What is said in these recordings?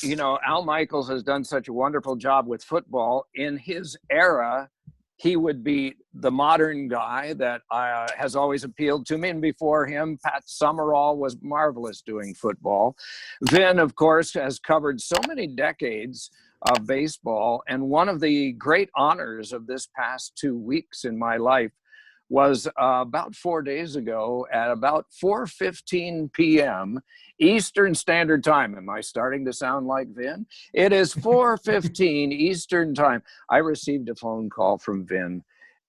you know, Al Michaels has done such a wonderful job with football. In his era, he would be the modern guy that has always appealed to me. And before him, Pat Summerall was marvelous doing football. Vin, of course, has covered so many decades of baseball. And one of the great honors of this past 2 weeks in my life was about 4 days ago at about 4:15 p.m. Eastern Standard Time. Am I starting to sound like Vin? It is 4:15 Eastern Time. I received a phone call from Vin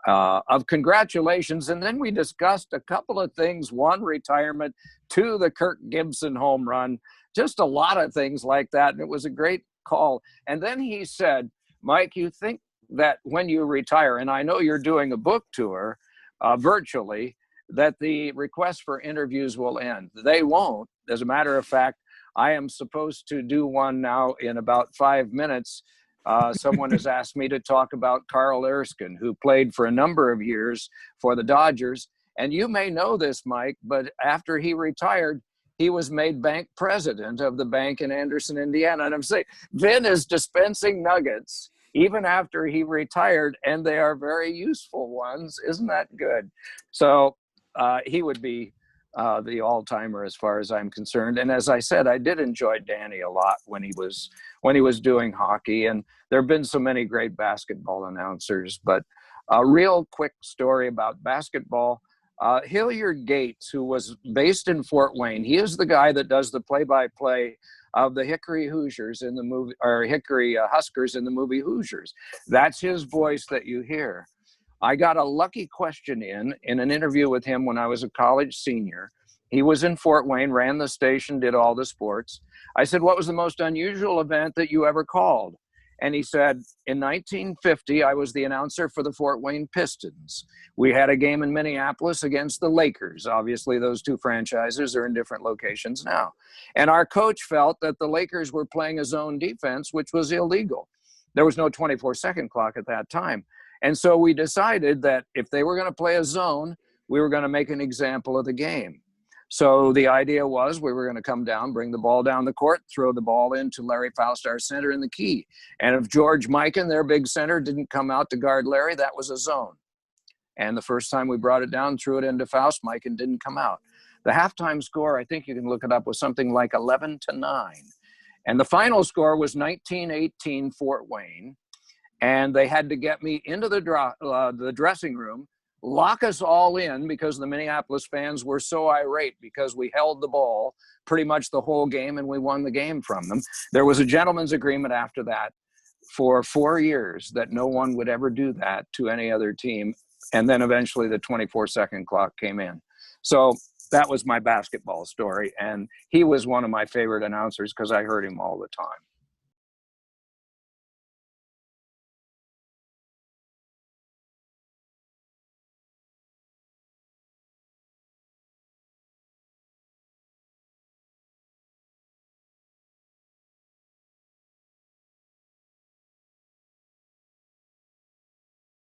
of congratulations, and then we discussed a couple of things. One, retirement. Two, the Kirk Gibson home run. Just a lot of things like that, and it was a great call. And then he said, Mike, you think that when you retire, and I know you're doing a book tour, virtually, that the request for interviews will end. They won't. As a matter of fact, I am supposed to do one now in about 5 minutes. Someone has asked me to talk about Carl Erskine, who played for a number of years for the Dodgers. And you may know this, Mike, but after he retired, he was made bank president of the bank in Anderson, Indiana. And I'm saying, Vin is dispensing nuggets even after he retired, and they are very useful ones. Isn't that good? So he would be the all-timer as far as I'm concerned. And as I said, I did enjoy Danny a lot when he was doing hockey. And there have been so many great basketball announcers. But a real quick story about basketball. Hilliard Gates, who was based in Fort Wayne, he is the guy that does the play-by-play of the Hickory Hoosiers in the movie, or Hickory Huskers in the movie Hoosiers. That's his voice that you hear. I got a lucky question in an interview with him when I was a college senior. He was in Fort Wayne, ran the station, did all the sports. I said, what was the most unusual event that you ever called? And he said, in 1950, I was the announcer for the Fort Wayne Pistons. We had a game in Minneapolis against the Lakers. Obviously, those two franchises are in different locations now. And our coach felt that the Lakers were playing a zone defense, which was illegal. There was no 24-second clock at that time. And so we decided that if they were going to play a zone, we were going to make an example of the game. So the idea was we were going to come down, bring the ball down the court, throw the ball into Larry Faust, our center in the key. And if George Mikan, their big center, didn't come out to guard Larry, that was a zone. And the first time we brought it down, threw it into Faust, Mikan didn't come out. The halftime score, I think you can look it up, was something like 11-9. And the final score was 19-18 Fort Wayne. And they had to get me into the dressing room, lock us all in because the Minneapolis fans were so irate because we held the ball pretty much the whole game and we won the game from them. There was a gentleman's agreement after that for 4 years that no one would ever do that to any other team. And then eventually the 24-second clock came in. So that was my basketball story. And he was one of my favorite announcers because I heard him all the time.